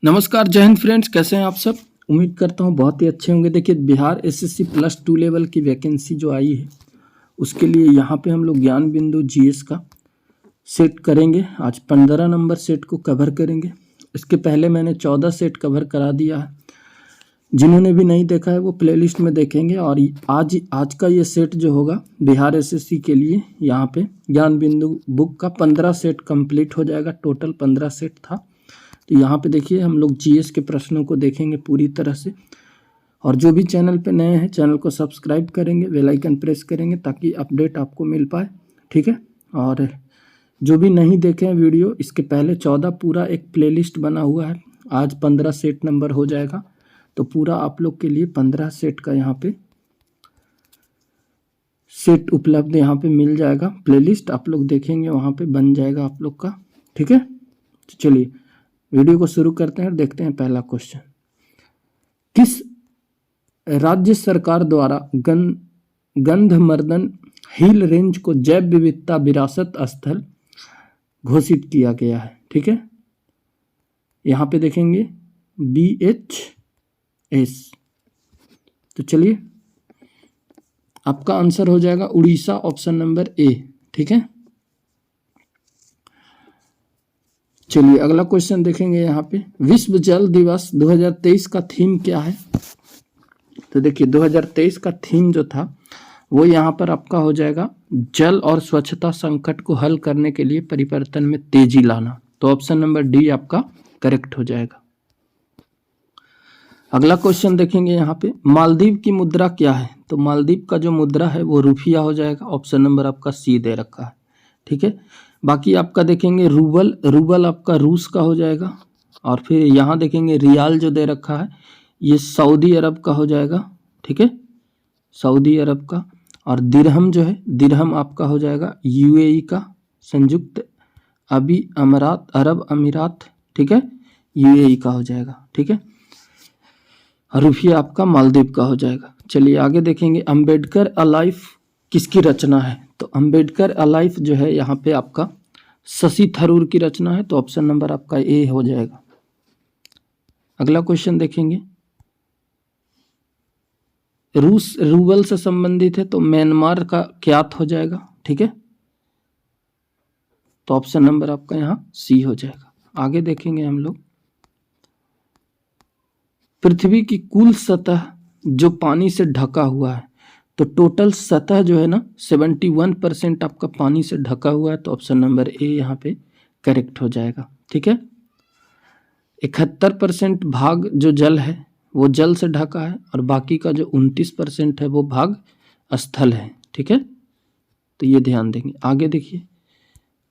नमस्कार, जय हिंद फ्रेंड्स। कैसे हैं आप सब? उम्मीद करता हूं बहुत ही अच्छे होंगे। देखिए, बिहार एसएससी +2 लेवल की वैकेंसी जो आई है उसके लिए यहाँ पे हम लोग ज्ञान बिंदु जीएस का सेट करेंगे। आज 15 नंबर सेट को कवर करेंगे। इसके पहले मैंने 14 सेट कवर करा दिया है। जिन्होंने भी नहीं देखा है वो प्लेलिस्ट में देखेंगे। और आज का ये सेट जो होगा बिहार एसएससी के लिए, यहाँ पे ज्ञान बिंदु बुक का 15 सेट कंप्लीट हो जाएगा। टोटल 15 सेट था। तो यहाँ पे देखिए हम लोग जीएस के प्रश्नों को देखेंगे पूरी तरह से। और जो भी चैनल पे नए हैं चैनल को सब्सक्राइब करेंगे, बेल आइकन प्रेस करेंगे ताकि अपडेट आपको मिल पाए। ठीक है। और जो भी नहीं देखे हैं वीडियो, इसके पहले 14 पूरा एक प्लेलिस्ट बना हुआ है। आज 15 सेट नंबर हो जाएगा तो पूरा आप लोग के लिए 15 सेट का यहाँ पे सेट उपलब्ध यहाँ पे मिल जाएगा। प्लेलिस्ट आप लोग देखेंगे वहाँ पे बन जाएगा आप लोग का। ठीक है। तो चलिए वीडियो को शुरू करते हैं और देखते हैं पहला क्वेश्चन। किस राज्य सरकार द्वारा गंधमर्दन हिल रेंज को जैव विविधता विरासत स्थल घोषित किया गया है? ठीक है। यहाँ पे देखेंगे BHS। तो चलिए आपका आंसर हो जाएगा उड़ीसा, ऑप्शन नंबर A। ठीक है। चलिए अगला क्वेश्चन देखेंगे। यहाँ पे विश्व जल दिवस 2023 का थीम क्या है? तो देखिए 2023 का थीम जो था वो यहाँ पर आपका हो जाएगा जल और स्वच्छता संकट को हल करने के लिए परिवर्तन में तेजी लाना। तो ऑप्शन नंबर D आपका करेक्ट हो जाएगा। अगला क्वेश्चन देखेंगे। यहाँ पे मालदीव की मुद्रा क्या है? तो मालदीव का जो मुद्रा है वो रुपया हो जाएगा। ऑप्शन नंबर आपका C दे रखा है। ठीक है। बाकी आपका देखेंगे रूबल आपका रूस का हो जाएगा। और फिर यहाँ देखेंगे रियाल जो दे रखा है ये सऊदी अरब का हो जाएगा। ठीक है, सऊदी अरब का। और दिरहम जो है, दिरहम आपका हो जाएगा UAE का, संयुक्त अरब अमीरात। ठीक है, UAE का हो जाएगा। ठीक है। रुपया आपका मालदीव का हो जाएगा। चलिए आगे देखेंगे। अंबेडकर अलाइव किसकी रचना है? तो अंबेडकर अलाइव जो है यहाँ पे आपका शशि थरूर की रचना है। तो ऑप्शन नंबर आपका A हो जाएगा। अगला क्वेश्चन देखेंगे। रूस रूबल से संबंधित है तो म्यांमार का क्या हो जाएगा? ठीक है। तो ऑप्शन नंबर आपका यहाँ C हो जाएगा। आगे देखेंगे हम लोग। पृथ्वी की कुल सतह जो पानी से ढका हुआ है, तो टोटल सतह जो है ना 71% आपका पानी से ढका हुआ है। तो ऑप्शन नंबर A यहाँ पे करेक्ट हो जाएगा। ठीक है। 71% भाग जो जल है वो जल से ढका है और बाकी का जो 29% है वो भाग स्थल है। ठीक है। तो ये ध्यान देंगे। आगे देखिए।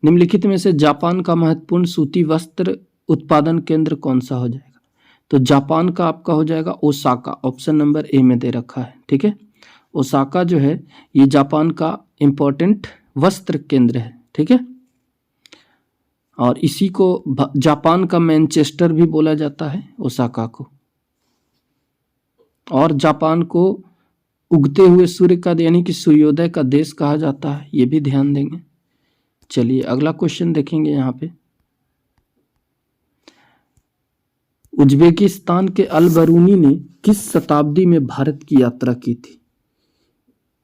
निम्नलिखित में से जापान का महत्वपूर्ण सूती वस्त्र उत्पादन केंद्र कौन सा हो जाएगा? तो जापान का आपका हो जाएगा ओसाका। ऑप्शन नंबर A में दे रखा है। ठीक है। ओसाका जो है ये जापान का इंपॉर्टेंट वस्त्र केंद्र है। ठीक है। और इसी को जापान का मैनचेस्टर भी बोला जाता है, ओसाका को। और जापान को उगते हुए सूर्य का यानी कि सूर्योदय का देश कहा जाता है, ये भी ध्यान देंगे। चलिए अगला क्वेश्चन देखेंगे। यहाँ पे उज्बेकिस्तान के अल बरूनी ने किस शताब्दी में भारत की यात्रा की थी?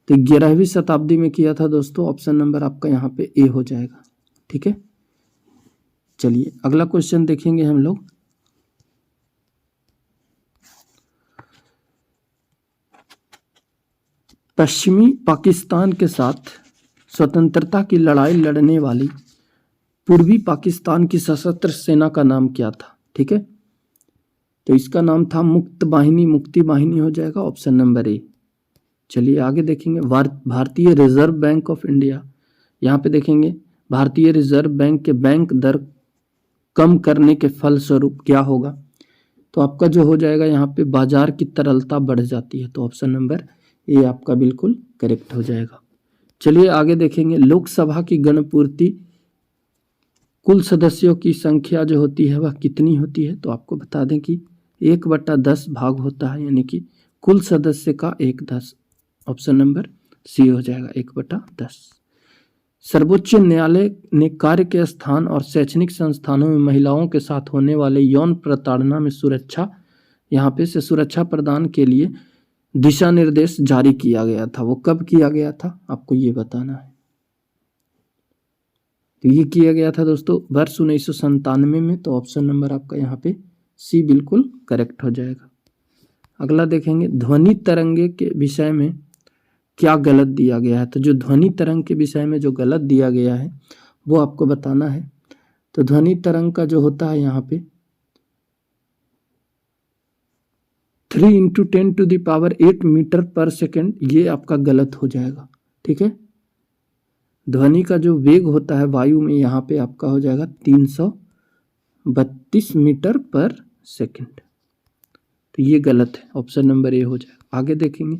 तो 11वीं शताब्दी में किया था दोस्तों। ऑप्शन नंबर आपका यहाँ पे A हो जाएगा। ठीक है। चलिए अगला क्वेश्चन देखेंगे हम लोग। पश्चिमी पाकिस्तान के साथ स्वतंत्रता की लड़ाई लड़ने वाली पूर्वी पाकिस्तान की सशस्त्र सेना का नाम क्या था? ठीक है। तो इसका नाम था मुक्ति वाहिनी हो जाएगा। Option number A। चलिए आगे देखेंगे। भारतीय रिजर्व बैंक ऑफ इंडिया, यहाँ पे देखेंगे भारतीय रिजर्व बैंक के बैंक दर कम करने के फलस्वरूप क्या होगा? तो आपका जो हो जाएगा यहाँ पे बाजार की तरलता बढ़ जाती है। तो ऑप्शन नंबर A आपका बिल्कुल करेक्ट हो जाएगा। चलिए आगे देखेंगे। लोकसभा की गणपूर्ति कुल सदस्यों की संख्या जो होती है वह कितनी होती है? तो आपको बता दें कि 1/10 भाग होता है, यानी कि कुल सदस्य का 1/10। ऑप्शन नंबर C हो जाएगा 1/10। सर्वोच्च न्यायालय ने कार्य के स्थान और शैक्षणिक संस्थानों में महिलाओं के साथ होने वाले यौन प्रताड़ना में सुरक्षा, यहाँ पे से सुरक्षा प्रदान के लिए दिशा निर्देश जारी किया गया था। वो कब किया गया था आपको ये बताना है। तो ये किया गया था दोस्तों वर्ष 1997 में। तो ऑप्शन नंबर आपका यहाँ पे सी बिल्कुल करेक्ट हो जाएगा। अगला देखेंगे ध्वनि तरंगे के विषय में क्या गलत दिया गया है। तो जो ध्वनि तरंग के विषय में जो गलत दिया गया है वो आपको बताना है। तो ध्वनि तरंग का जो होता है यहाँ पे 3 × 10⁸ मीटर पर सेकेंड, ये आपका गलत हो जाएगा। ठीक है, ध्वनि का जो वेग होता है वायु में यहाँ पे आपका हो जाएगा 332 मीटर पर सेकेंड। तो ये गलत है, ऑप्शन नंबर ए हो जाएगा। आगे देखेंगे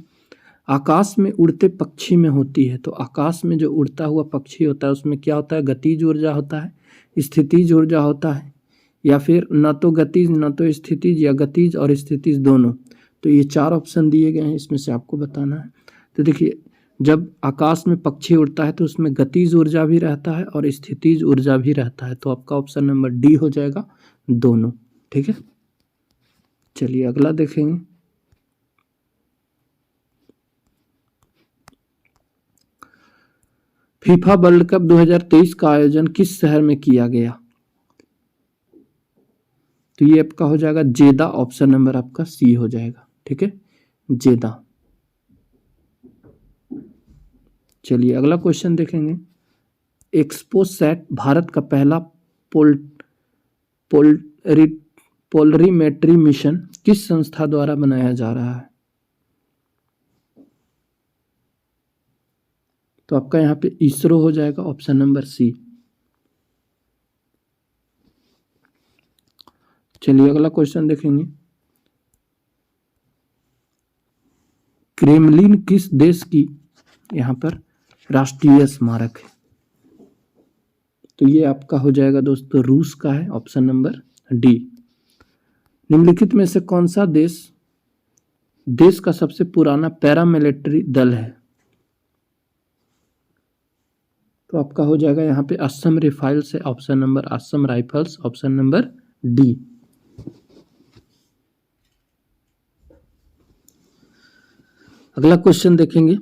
आकाश में उड़ते पक्षी में होती है। तो आकाश में जो उड़ता हुआ पक्षी होता है उसमें क्या होता है, गतिज ऊर्जा होता है, स्थितिज ऊर्जा होता है, या फिर न तो गतिज न तो स्थितिज, या गतिज और स्थितिज दोनों। तो ये 4 ऑप्शन दिए गए हैं, इसमें से आपको बताना है। तो देखिए जब आकाश में पक्षी उड़ता है तो उसमें गतिज ऊर्जा भी रहता है और स्थितिज ऊर्जा भी रहता है। तो आपका ऑप्शन नंबर डी हो जाएगा, दोनों। ठीक है, चलिए अगला देखेंगे। फीफा वर्ल्ड कप 2023 का आयोजन किस शहर में किया गया। तो ये आपका हो जाएगा जेदा, ऑप्शन नंबर आपका सी हो जाएगा। ठीक है, जेदा। चलिए अगला क्वेश्चन देखेंगे। एक्सपोसैट भारत का पहला पोलरीमेट्री मिशन किस संस्था द्वारा बनाया जा रहा है। तो आपका यहाँ पे इसरो हो जाएगा, ऑप्शन नंबर सी। चलिए अगला क्वेश्चन देखेंगे। क्रेमलिन किस देश की यहाँ पर राष्ट्रीय स्मारक है। तो ये आपका हो जाएगा दोस्तों रूस का है, ऑप्शन नंबर डी। निम्नलिखित में से कौन सा देश का सबसे पुराना पैरामिलिट्री दल है। तो आपका हो जाएगा यहाँ पे असम राइफल्स है, option number Assam rifles, option number D. अगला क्वेश्चन देखेंगे।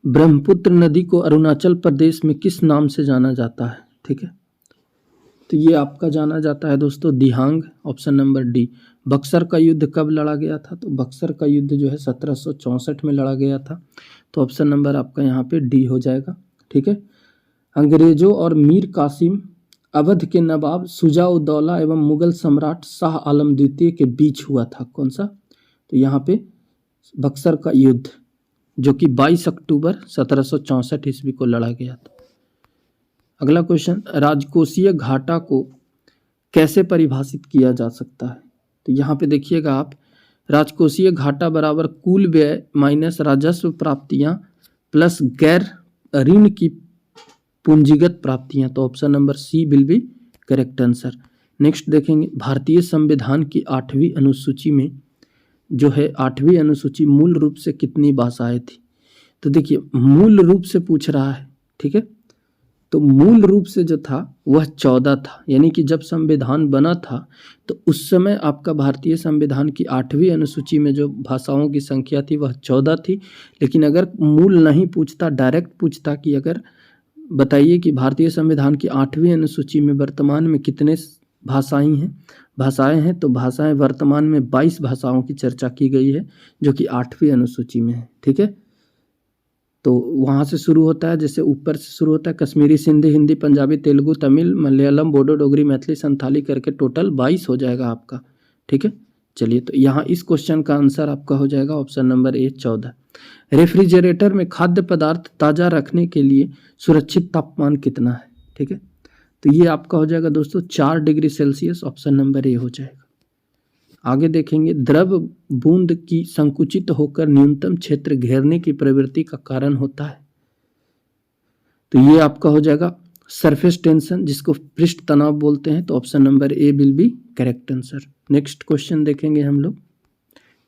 ब्रह्मपुत्र नदी को अरुणाचल प्रदेश में किस नाम से जाना जाता है। ठीक है, तो ये आपका जाना जाता है दोस्तों दिहांग, ऑप्शन नंबर डी। बक्सर का युद्ध कब लड़ा गया था। तो बक्सर का युद्ध जो है 1764 में लड़ा गया था। तो ऑप्शन नंबर आपका यहाँ पे डी हो जाएगा। ठीक है, अंग्रेजों और मीर कासिम अवध के नवाब शुजा-उद-दौला एवं मुगल सम्राट शाह आलम द्वितीय के बीच हुआ था, कौन सा। तो यहाँ पे बक्सर का युद्ध जो कि 22 अक्टूबर 1764 ईस्वी को लड़ा गया था। अगला क्वेश्चन, राजकोषीय घाटा को कैसे परिभाषित किया जा सकता है। तो यहाँ पे देखिएगा आप, राजकोषीय घाटा बराबर कुल व्यय माइनस राजस्व प्राप्तियां प्लस गैर ऋण की पूंजीगत प्राप्तियां। तो option number C will be correct answer. Next देखेंगे, भारतीय संविधान की 8वीं अनुसूची में जो है 8वीं अनुसूची मूल रूप से कितनी भाषाएं थी। तो देखिए मूल रूप से पूछ रहा है। ठीक है, तो मूल रूप से जो था वह 14 था, यानी कि जब संविधान बना था तो उस समय आपका भारतीय संविधान की 8वीं अनुसूची में जो भाषाओं की संख्या थी वह 14 थी। लेकिन अगर मूल नहीं पूछता, डायरेक्ट पूछता कि अगर बताइए कि भारतीय संविधान की 8वीं अनुसूची में वर्तमान में कितने भाषाएं हैं, तो भाषाएं वर्तमान में 22 भाषाओं की चर्चा की गई है जो कि 8वीं अनुसूची में है। ठीक है, तो वहाँ से शुरू होता है, जैसे ऊपर से शुरू होता है कश्मीरी, सिंधी, हिंदी, पंजाबी, तेलुगु, तमिल, मलयालम, बोडो, डोगरी, मैथिली, संथाली करके टोटल 22 हो जाएगा आपका। ठीक है, चलिए तो यहाँ इस क्वेश्चन का आंसर आपका हो जाएगा ऑप्शन नंबर ए 14। रेफ्रिजरेटर में खाद्य पदार्थ ताज़ा रखने के लिए सुरक्षित तापमान कितना है। ठीक है, तो ये आपका हो जाएगा दोस्तों 4 degree Celsius, option number A हो जाएगा। आगे देखेंगे, द्रव बूंद की संकुचित होकर न्यूनतम क्षेत्र घेरने की प्रवृत्ति का कारण होता है। तो ये आपका हो जाएगा सरफेस टेंशन, जिसको पृष्ठ तनाव बोलते हैं, तो option number A will be correct answer. Next question देखेंगे हम लोग।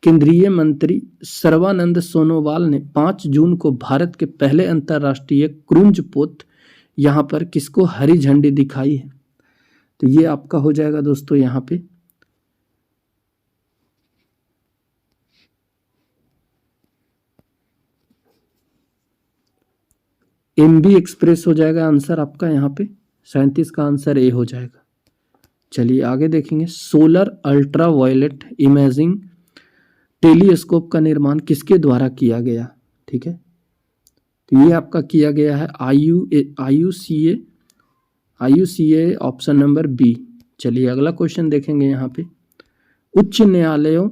केंद्रीय मंत्री सर्बानंद सोनोवाल ने 5 जून को भारत के पहले अंतर्राष्ट्रीय क्रूज पोत यहाँ पर किसको हरी झंडी दिखाई है? तो ये आपका हो जाएगा दोस्तों यहाँ पे MV एक्सप्रेस हो जाएगा आंसर आपका यहाँ पे। 37 का आंसर ए हो जाएगा। चलिए आगे देखेंगे। Solar ultraviolet imaging telescope का निर्माण किसके द्वारा किया गया? ठीक है, तो ये आपका किया गया है IUCA ऑप्शन नंबर बी। चलिए अगला क्वेश्चन देखेंगे यहाँ पे। उच्च न्यायालयों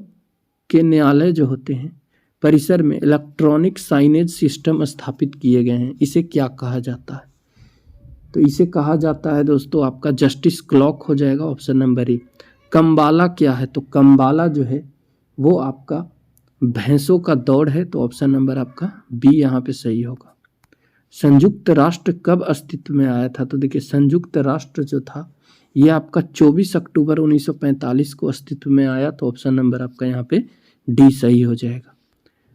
के न्यायालय जो होते हैं परिसर में इलेक्ट्रॉनिक साइनेज सिस्टम स्थापित किए गए हैं, इसे क्या कहा जाता है? तो इसे कहा जाता है दोस्तों आपका जस्टिस क्लॉक हो जाएगा ऑप्शन नंबर ए। कम्बाला क्या है? तो कम्बाला जो है वो आपका भैंसों का दौड़ है, तो ऑप्शन नंबर आपका बी यहाँ पे सही होगा। संयुक्त राष्ट्र कब अस्तित्व में आया था? तो देखिए संयुक्त राष्ट्र जो था ये आपका 24 अक्टूबर 1945 को अस्तित्व में आया, तो ऑप्शन नंबर आपका यहाँ पे डी सही हो जाएगा।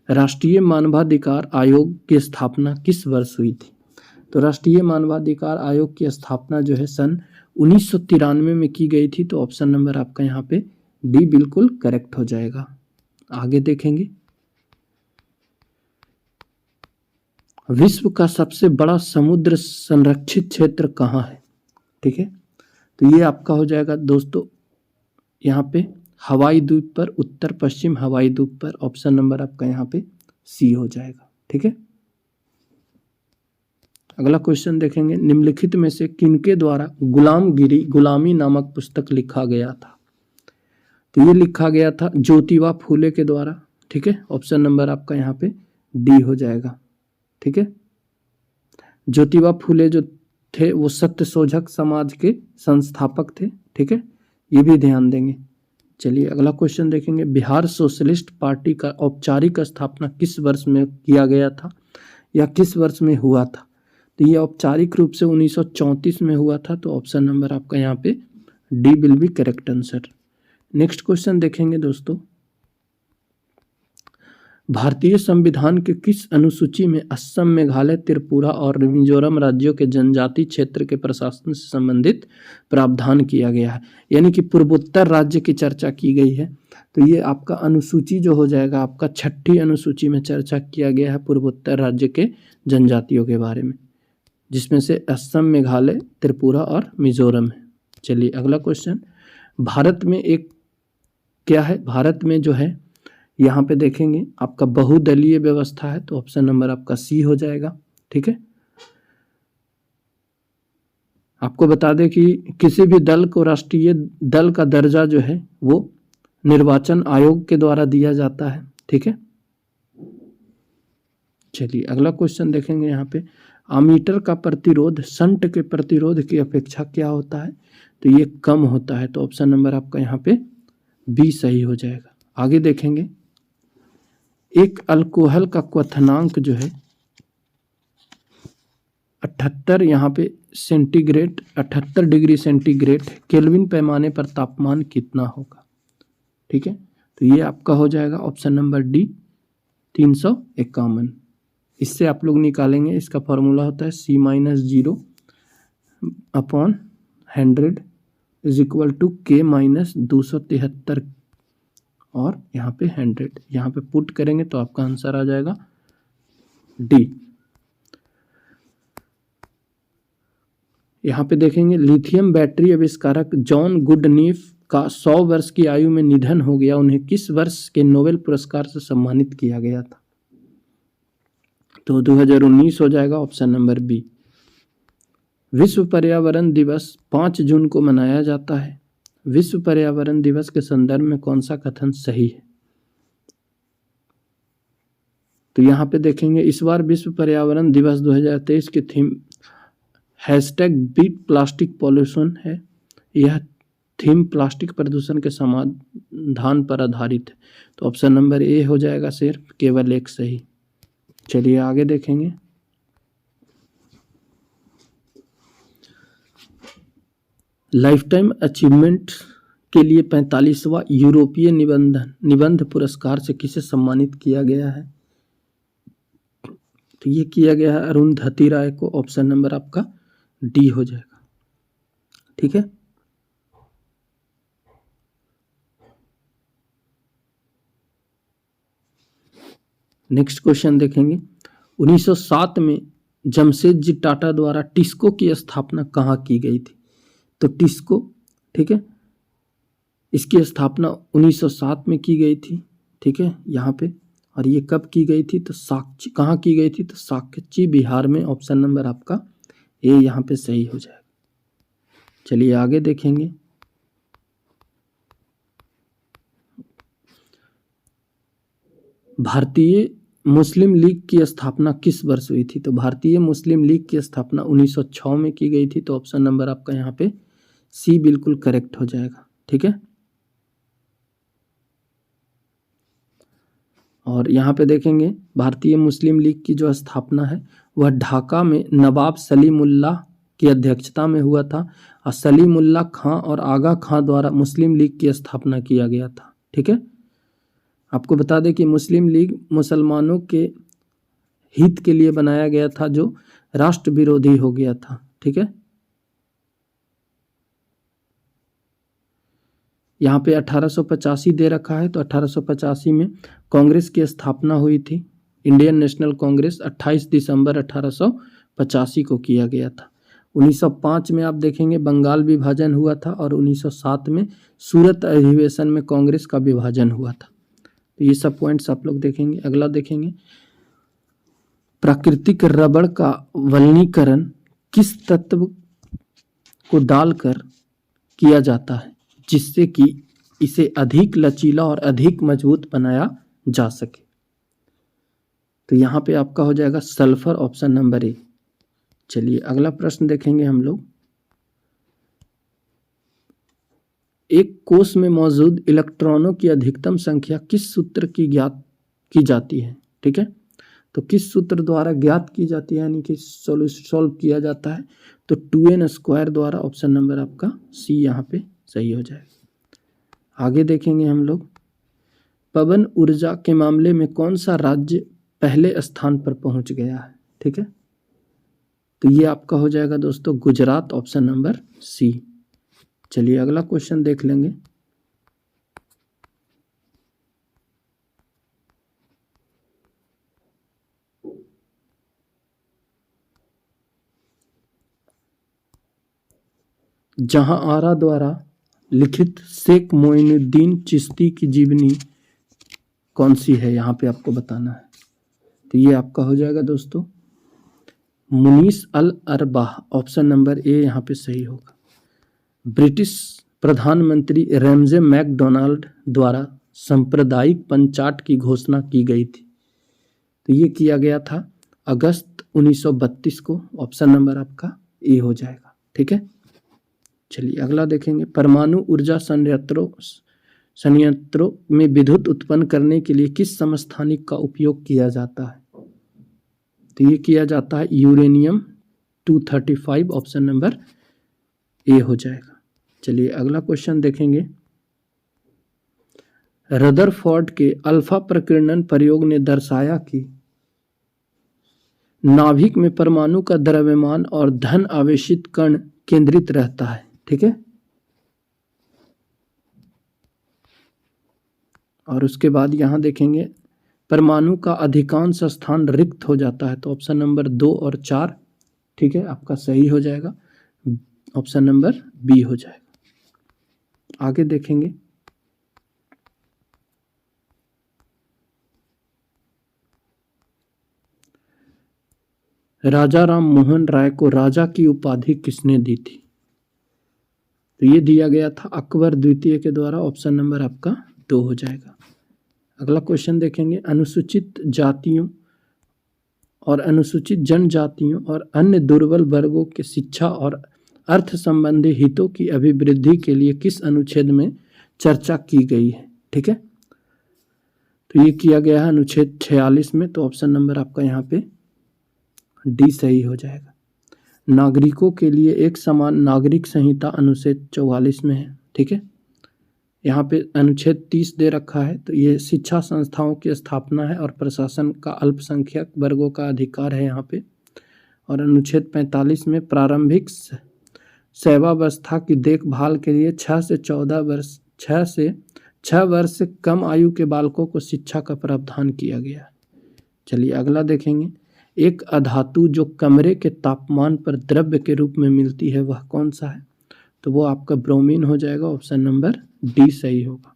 राष्ट्रीय मानवाधिकार आयोग की स्थापना किस वर्ष हुई थी? तो राष्ट्रीय मानवाधिकार आयोग की स्थापना जो है सन 1993 में की गई थी, तो ऑप्शन नंबर आपका यहाँ पे डी बिल्कुल करेक्ट हो जाएगा। आगे देखेंगे। विश्व का सबसे बड़ा समुद्र संरक्षित क्षेत्र कहाँ है? ठीक है, तो ये आपका हो जाएगा दोस्तों यहाँ पे हवाई द्वीप पर, उत्तर पश्चिम हवाई द्वीप पर, ऑप्शन नंबर आपका यहाँ पे सी हो जाएगा। ठीक है, अगला क्वेश्चन देखेंगे। निम्नलिखित में से किनके द्वारा गुलामी नामक पुस्तक लिखा गया था? तो ये लिखा गया था ज्योतिबा फूले के द्वारा। ठीक है, ऑप्शन नंबर आपका यहाँ पे डी हो जाएगा। ठीक है, ज्योतिबा फूले जो थे वो सत्यशोधक समाज के संस्थापक थे। ठीक है, ये भी ध्यान देंगे। चलिए अगला क्वेश्चन देखेंगे। बिहार सोशलिस्ट पार्टी का औपचारिक स्थापना किस वर्ष में किया गया था या किस वर्ष में हुआ था? तो ये औपचारिक रूप से 1934 में हुआ था, तो ऑप्शन नंबर आपका यहाँ पे D will be correct answer. Next question देखेंगे दोस्तों। भारतीय संविधान के किस अनुसूची में असम, मेघालय, त्रिपुरा और मिजोरम राज्यों के जनजातीय क्षेत्र के प्रशासन से संबंधित प्रावधान किया गया है? यानी कि पूर्वोत्तर राज्य की चर्चा की गई है, तो ये आपका अनुसूची जो हो जाएगा आपका 6ठी अनुसूची में चर्चा किया गया है पूर्वोत्तर राज्य के जनजातियों के बारे में, जिसमें से असम, मेघालय, त्रिपुरा और मिजोरम है। चलिए अगला क्वेश्चन। भारत में एक क्या है? भारत में जो है यहाँ पे देखेंगे आपका बहुदलीय व्यवस्था है, तो ऑप्शन नंबर आपका सी हो जाएगा। ठीक है, आपको बता दें कि किसी भी दल को राष्ट्रीय दल का दर्जा जो है वो निर्वाचन आयोग के द्वारा दिया जाता है। ठीक है, चलिए अगला क्वेश्चन देखेंगे। यहाँ पे आमीटर का प्रतिरोध शंट के प्रतिरोध की अपेक्षा क्या होता है? तो ये कम होता है, तो ऑप्शन नंबर आपका यहाँ पे बी सही हो जाएगा। आगे देखेंगे। एक अल्कोहल का क्वथनांक जो है 78 यहाँ पे सेंटीग्रेड 78 डिग्री सेंटीग्रेड केल्विन पैमाने पर तापमान कितना होगा? ठीक है, तो ये आपका हो जाएगा ऑप्शन नंबर डी 351। इससे आप लोग निकालेंगे, इसका फॉर्मूला होता है C-0 upon 100 is equal to K minus 273 और यहाँ पे 100, यहाँ पे पुट करेंगे तो आपका आंसर आ जाएगा डी। यहाँ पे देखेंगे लिथियम बैटरी आविष्कारक जॉन गुडनीफ का 100 वर्ष की आयु में निधन हो गया। उन्हें किस वर्ष के नोबेल पुरस्कार से सम्मानित किया गया था? तो 2019 हो जाएगा ऑप्शन नंबर बी। विश्व पर्यावरण दिवस 5 जून को मनाया जाता है। विश्व पर्यावरण दिवस के संदर्भ में कौन सा कथन सही है? तो यहाँ पे देखेंगे इस बार विश्व पर्यावरण दिवस 2023 की थीम #बीट प्लास्टिक पॉल्यूशन है। यह थीम प्लास्टिक प्रदूषण के समाधान पर आधारित है, तो ऑप्शन नंबर ए हो जाएगा सिर्फ केवल एक सही। चलिए आगे देखेंगे। लाइफ टाइम अचीवमेंट के लिए 45वां यूरोपीय निबंध पुरस्कार से किसे सम्मानित किया गया है? तो ये किया गया है अरुंधति राय को। ऑप्शन नंबर आपका डी हो जाएगा। ठीक है, नेक्स्ट क्वेश्चन देखेंगे। 1907 में जमशेदजी टाटा द्वारा टिस्को की स्थापना कहाँ की गई थी? तो टिस्को, ठीक है, इसकी स्थापना 1907 में की गई थी। ठीक है, यहाँ पे, और ये कब की गई थी? तो साक्ची, कहाँ की गई थी? तो साक्ची बिहार में। ऑप्शन नंबर आपका ए यहाँ पे सही हो जाएगा। चलिए आगे देखेंगे। भारतीय मुस्लिम लीग की स्थापना किस वर्ष हुई थी? तो भारतीय मुस्लिम लीग की स्थापना 1906 में की गई थी। तो ऑप्शन नंबर आपका यहाँ पे सी बिल्कुल करेक्ट हो जाएगा। ठीक है, और यहाँ पे देखेंगे भारतीय मुस्लिम लीग की जो स्थापना है वह ढाका में नवाब सलीमुल्लाह की अध्यक्षता में हुआ था, और सलीमुल्लाह खां और आगा खां द्वारा मुस्लिम लीग की स्थापना किया गया था। ठीक है, आपको बता दें कि मुस्लिम लीग मुसलमानों के हित के लिए बनाया गया था जो राष्ट्र विरोधी हो गया था। ठीक है, यहाँ पे 1885 दे रखा है, तो 1885 में कांग्रेस की स्थापना हुई थी। इंडियन नेशनल कांग्रेस 28 दिसंबर 1885 को किया गया था। 1905 में आप देखेंगे बंगाल विभाजन हुआ था, और 1907 में सूरत अधिवेशन में कांग्रेस का विभाजन हुआ था। तो ये सब पॉइंट्स आप लोग देखेंगे। अगला देखेंगे, प्राकृतिक रबड़ का वल्कनीकरण किस तत्व को डालकर किया जाता है जिससे कि इसे अधिक लचीला और अधिक मजबूत बनाया जा सके? तो यहाँ पे आपका हो जाएगा सल्फर। Option number A. चलिए अगला प्रश्न देखेंगे हम लोग। एक कोश में मौजूद इलेक्ट्रॉनों की अधिकतम संख्या किस सूत्र की ज्ञात की जाती है? ठीक है, तो किस सूत्र द्वारा ज्ञात की जाती है, यानी कि सॉल्व किया जाता है? तो 2n² द्वारा। ऑप्शन नंबर आपका सी यहाँ पे सही हो जाएगा। आगे देखेंगे हम लोग, पवन ऊर्जा के मामले में कौन सा राज्य पहले स्थान पर पहुंच गया है? ठीक है, तो ये आपका हो जाएगा दोस्तों गुजरात। ऑप्शन नंबर सी। चलिए अगला क्वेश्चन देख लेंगे। जहां आरा द्वारा लिखित शेख मोइनुद्दीन चिश्ती की जीवनी कौन सी है, यहाँ पे आपको बताना है। तो ये आपका हो जाएगा दोस्तों मुनीस अल अरबाह। ऑप्शन नंबर ए यहाँ पे सही होगा। ब्रिटिश प्रधानमंत्री रैमजे मैकडोनाल्ड द्वारा सांप्रदायिक पंचाट की घोषणा की गई थी। तो ये किया गया था अगस्त 1932 को। ऑप्शन नंबर आपका ए हो जाएगा। ठीक है, चलिए अगला देखेंगे। परमाणु ऊर्जा संयंत्रों में विद्युत उत्पन्न करने के लिए किस समस्थानिक का उपयोग किया जाता है? तो ये किया जाता है यूरेनियम 235। ऑप्शन नंबर ए हो जाएगा। चलिए अगला क्वेश्चन देखेंगे। रदरफोर्ड के अल्फा प्रकीर्णन प्रयोग ने दर्शाया कि नाभिक में परमाणु का द्रव्यमान और धन आवेशित कण केंद्रित रहता है। ठीक है, और उसके बाद यहां देखेंगे परमाणु का अधिकांश स्थान रिक्त हो जाता है। तो ऑप्शन नंबर 2 और 4, ठीक है, आपका सही हो जाएगा। ऑप्शन नंबर बी हो जाएगा। आगे देखेंगे। राजा राम मोहन राय को राजा की उपाधि किसने दी थी? तो ये दिया गया था अकबर द्वितीय के द्वारा। ऑप्शन नंबर आपका 2 हो जाएगा। अगला क्वेश्चन देखेंगे। अनुसूचित जातियों और अनुसूचित जनजातियों और अन्य दुर्बल वर्गों के शिक्षा और अर्थ संबंधी हितों की अभिवृद्धि के लिए किस अनुच्छेद में चर्चा की गई है? ठीक है, तो ये किया गया है अनुच्छेद 46 में। तो ऑप्शन नंबर आपका यहाँ पे डी सही हो जाएगा। नागरिकों के लिए एक समान नागरिक संहिता अनुच्छेद 44 में है। ठीक है, यहाँ पे अनुच्छेद 30 दे रखा है, तो ये शिक्षा संस्थाओं की स्थापना है और प्रशासन का अल्पसंख्यक वर्गों का अधिकार है यहाँ पे। और अनुच्छेद 45 में प्रारंभिक शैवावस्था की देखभाल के लिए 6 वर्ष से कम आयु के बालकों को शिक्षा का प्रावधान किया गया है। चलिए अगला देखेंगे। एक अधातु जो कमरे के तापमान पर द्रव्य के रूप में मिलती है वह कौन सा है? तो वो आपका ब्रोमीन हो जाएगा। ऑप्शन नंबर डी सही होगा।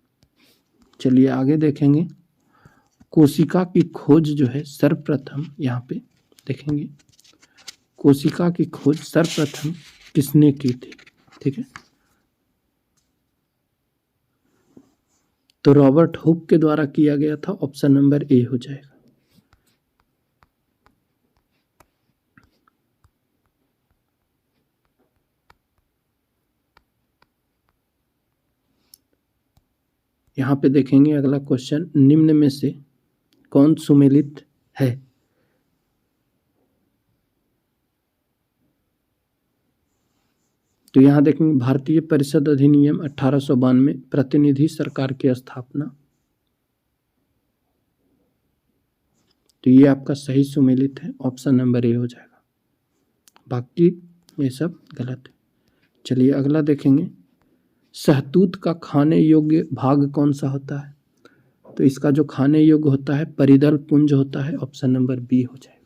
चलिए आगे देखेंगे। कोशिका की खोज जो है सर्वप्रथम यहाँ पे देखेंगे, कोशिका की खोज सर्वप्रथम किसने की थी? ठीक है, तो रॉबर्ट हुक के द्वारा किया गया था। ऑप्शन नंबर ए हो जाएगा। यहाँ पे देखेंगे अगला क्वेश्चन, निम्न में से कौन सुमेलित है? तो यहाँ देखेंगे भारतीय परिषद अधिनियम 1892, प्रतिनिधि सरकार की स्थापना, तो ये आपका सही सुमेलित है। ऑप्शन नंबर ए हो जाएगा, बाकी ये सब गलत है। चलिए अगला देखेंगे। शहतूत का खाने योग्य भाग कौन सा होता है? तो इसका जो खाने योग्य होता है परिदल पुंज होता है। ऑप्शन नंबर बी हो जाएगा।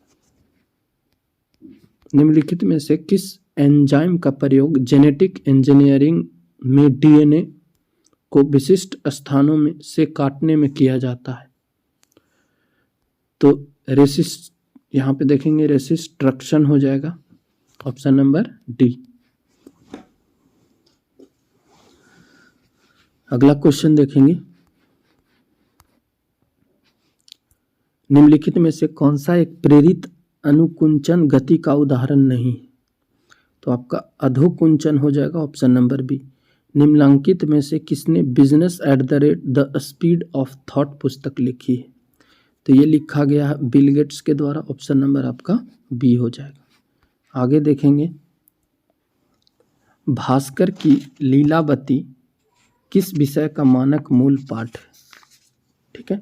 निम्नलिखित में से किस एंजाइम का प्रयोग जेनेटिक इंजीनियरिंग में डीएनए को विशिष्ट स्थानों में से काटने में किया जाता है? तो यहाँ पे देखेंगे रेसिस्ट्रक्शन हो जाएगा। Option number D. अगला क्वेश्चन देखेंगे। निम्नलिखित में से कौन सा एक प्रेरित अनुकुंचन गति का उदाहरण नहीं? तो आपका अधोकुंचन हो जाएगा। Option number B. निम्नलिखित में से किसने business at the speed of thought पुस्तक लिखी है? तो ये लिखा गया है बिल गेट्स के द्वारा। ऑप्शन नंबर आपका बी हो जाएगा। आगे देखेंगे। भास्कर की लीलावती किस विषय का मानक मूल पाठ है? ठीक है,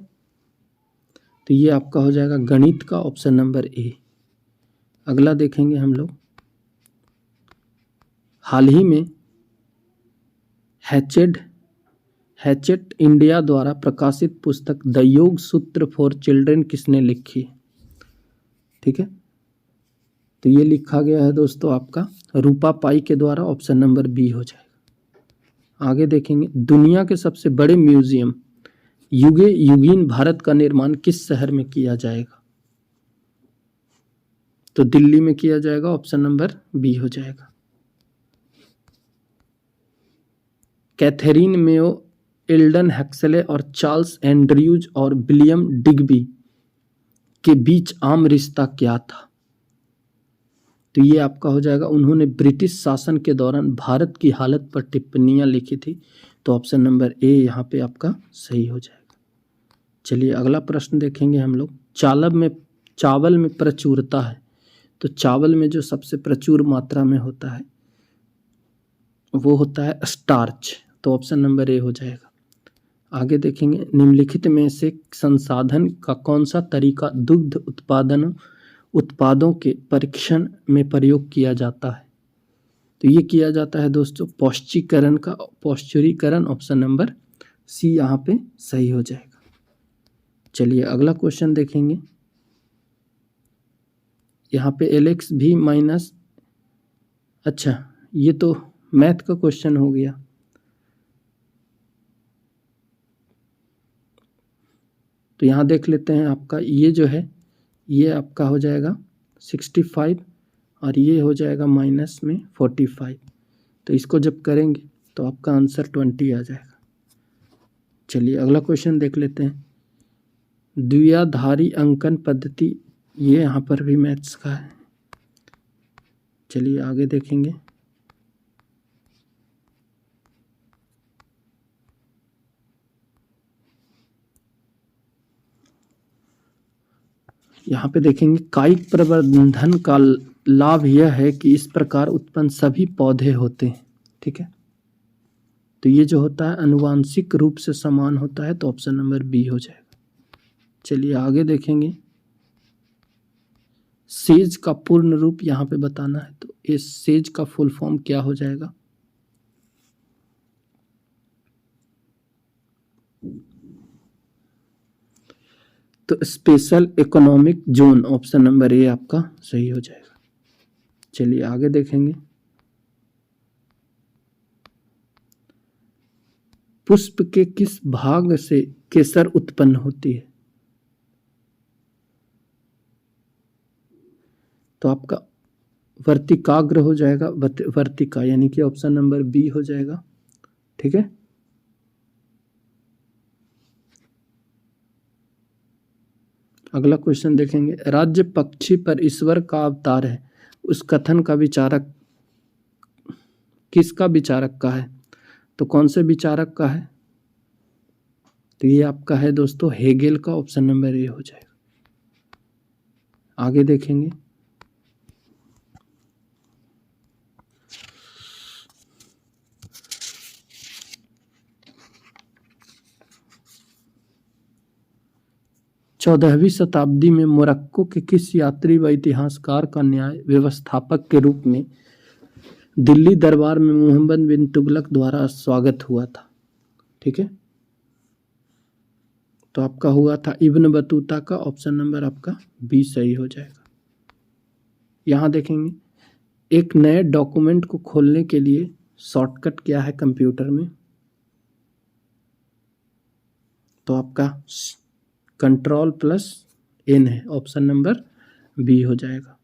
तो ये आपका हो जाएगा गणित का। Option number A. अगला देखेंगे हम लोग। हाल ही में हैचेट इंडिया द्वारा प्रकाशित पुस्तक द योग सूत्र फॉर चिल्ड्रन किसने लिखी है? ठीक है, तो ये लिखा गया है दोस्तों आपका रूपा पाई के द्वारा। ऑप्शन नंबर बी हो जाएगा। आगे देखेंगे। दुनिया के सबसे बड़े म्यूजियम युगे युगीन भारत का निर्माण किस शहर में किया जाएगा? तो दिल्ली में किया जाएगा। ऑप्शन नंबर बी हो जाएगा। कैथरीन मेयो, एल्डन हक्सले और चार्ल्स एंड्रयूज और विलियम डिग्बी के बीच आम रिश्ता क्या था? तो ये आपका हो जाएगा उन्होंने ब्रिटिश शासन के दौरान भारत की हालत पर टिप्पणियां लिखी थी। तो ऑप्शन नंबर ए यहाँ पे आपका सही हो जाएगा। चलिए अगला प्रश्न देखेंगे हम लोग। चावल में प्रचुरता है, तो चावल में जो सबसे प्रचुर मात्रा में होता है वो होता है स्टार्च। तो ऑप्शन नंबर ए हो जाएगा। आगे देखेंगे। निम्नलिखित में से संसाधन का कौन सा तरीका दुग्ध उत्पादों के परीक्षण में प्रयोग किया जाता है? तो ये किया जाता है दोस्तों पौष्टिरीकरण। ऑप्शन नंबर सी यहाँ पे सही हो जाएगा। चलिए अगला क्वेश्चन देखेंगे। यहाँ पे एलेक्स भी माइनस, अच्छा ये तो मैथ का क्वेश्चन हो गया। तो यहाँ देख लेते हैं। आपका ये जो है ये आपका हो जाएगा 65 और ये हो जाएगा माइनस में 45। तो इसको जब करेंगे तो आपका आंसर 20 आ जाएगा। चलिए अगला क्वेश्चन देख लेते हैं। द्विआधारी अंकन पद्धति, ये यहाँ पर भी मैथ्स का है। चलिए आगे देखेंगे। यहाँ पे देखेंगे कायिक प्रवर्धन का लाभ यह है कि इस प्रकार उत्पन्न सभी पौधे होते हैं। ठीक है, तो ये जो होता है आनुवांशिक रूप से समान होता है, तो ऑप्शन नंबर बी हो जाएगा। चलिए आगे देखेंगे। सेज का पूर्ण रूप यहाँ पे बताना है, तो इस सेज का फुल फॉर्म क्या हो जाएगा? तो special economic zone, option number A आपका सही हो जाएगा। चलिए आगे देखेंगे। पुष्प के किस भाग से केसर उत्पन्न होती है? तो आपका वर्तिकाग्र हो जाएगा, वर्तिका, यानी कि ऑप्शन नंबर बी हो जाएगा। ठीक है, अगला क्वेश्चन देखेंगे। राज्य पक्षी पर ईश्वर का अवतार है, उस कथन का विचारक किसका विचारक का है? तो कौन से विचारक का है? तो ये आपका है दोस्तों हेगेल का, ऑप्शन नंबर ए हो जाएगा। आगे देखेंगे। चौदहवीं शताब्दी में मोरक्को के किस यात्री व इतिहासकार का न्याय व्यवस्थापक के रूप में दिल्ली दरबार में मोहम्मद बिन तुगलक द्वारा स्वागत हुआ था? ठीक है, तो आपका हुआ था इब्न बतूता का, ऑप्शन नंबर आपका बी सही हो जाएगा। यहाँ देखेंगे, एक नए डॉक्यूमेंट को खोलने के लिए शॉर्टकट क्या है कंप्यूटर में? तो आपका Ctrl+N है, ऑप्शन नंबर बी हो जाएगा।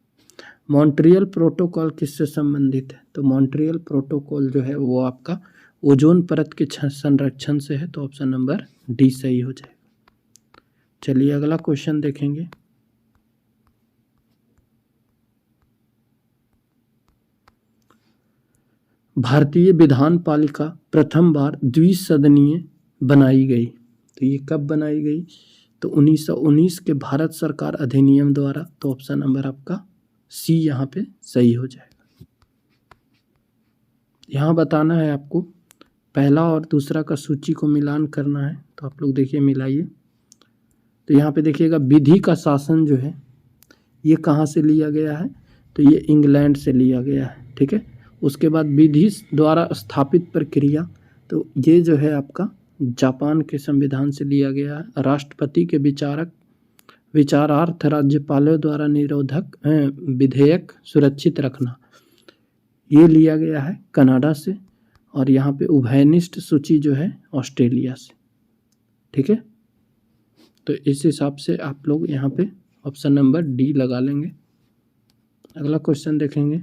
मॉन्ट्रियल प्रोटोकॉल किससे संबंधित है? तो मॉन्ट्रियल प्रोटोकॉल जो है वो आपका ओजोन परत के संरक्षण से है, तो ऑप्शन नंबर डी सही हो जाएगा। चलिए अगला क्वेश्चन देखेंगे। भारतीय विधान पालिका प्रथम बार द्विसदनीय बनाई गई, तो ये कब बनाई गई? तो 1919 के भारत सरकार अधिनियम द्वारा, तो ऑप्शन नंबर आपका सी यहाँ पे सही हो जाएगा। यहाँ बताना है आपको, पहला और दूसरा का सूची को मिलान करना है, तो आप लोग देखिए मिलाइए। तो यहाँ पे देखिएगा विधि का शासन जो है ये कहाँ से लिया गया है? तो ये इंग्लैंड से लिया गया है। ठीक है, उसके बाद विधि द्वारा स्थापित प्रक्रिया, तो ये जो है आपका जापान के संविधान से लिया गया है। राष्ट्रपति के विचारार्थ राज्यपालों द्वारा निरोधक विधेयक सुरक्षित रखना, ये लिया गया है कनाडा से। और यहाँ पे उभयनिष्ठ सूची जो है ऑस्ट्रेलिया से। ठीक है, तो इस हिसाब से आप लोग यहाँ पे ऑप्शन नंबर डी लगा लेंगे। अगला क्वेश्चन देखेंगे।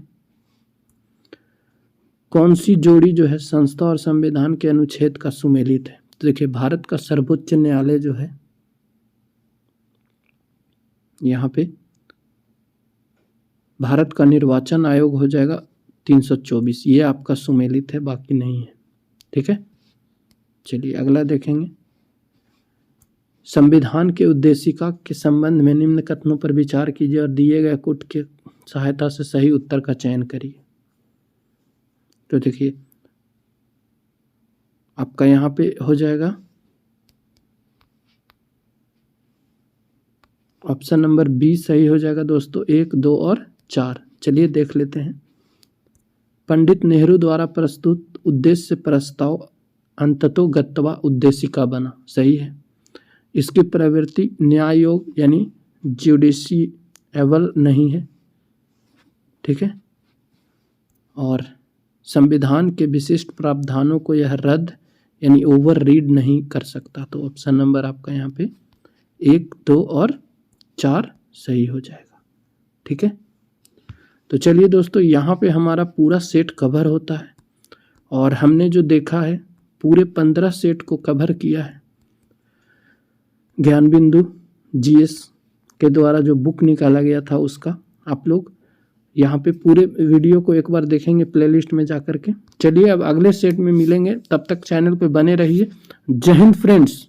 कौन सी जोड़ी जो है संस्था और संविधान के अनुच्छेद का सुमेलित है? तो देखिए भारत का सर्वोच्च न्यायालय जो है यहाँ पे भारत का निर्वाचन आयोग हो जाएगा 324, ये आपका सुमेलित है, बाकी नहीं है। ठीक है, चलिए अगला देखेंगे। संविधान के उद्देशिका के संबंध में निम्न कथनों पर विचार कीजिए और दिए गए कुट के सहायता से सही उत्तर का चयन करिए। तो देखिए आपका यहाँ पे हो जाएगा ऑप्शन नंबर बी सही हो जाएगा दोस्तों, 1, 2 और 4। चलिए देख लेते हैं। पंडित नेहरू द्वारा प्रस्तुत उद्देश्य प्रस्ताव अंततोगत्वा उद्देशिका बना, सही है। इसकी प्रवृत्ति न्याय योग यानी जुडिशिएबल नहीं है। ठीक है, और संविधान के विशिष्ट प्रावधानों को यह रद्द यानी ओवर रीड नहीं कर सकता। तो ऑप्शन नंबर आपका यहाँ पे 1, 2 और 4 सही हो जाएगा। ठीक है, तो चलिए दोस्तों यहाँ पे हमारा पूरा सेट कवर होता है और हमने जो देखा है पूरे 15 सेट को कवर किया है। ज्ञान बिंदु जीएस के द्वारा जो बुक निकाला गया था उसका आप लोग यहाँ पे पूरे वीडियो को एक बार देखेंगे प्लेलिस्ट में जा कर के। चलिए अब अगले सेट में मिलेंगे, तब तक चैनल पे बने रहिए। जय हिंद फ्रेंड्स।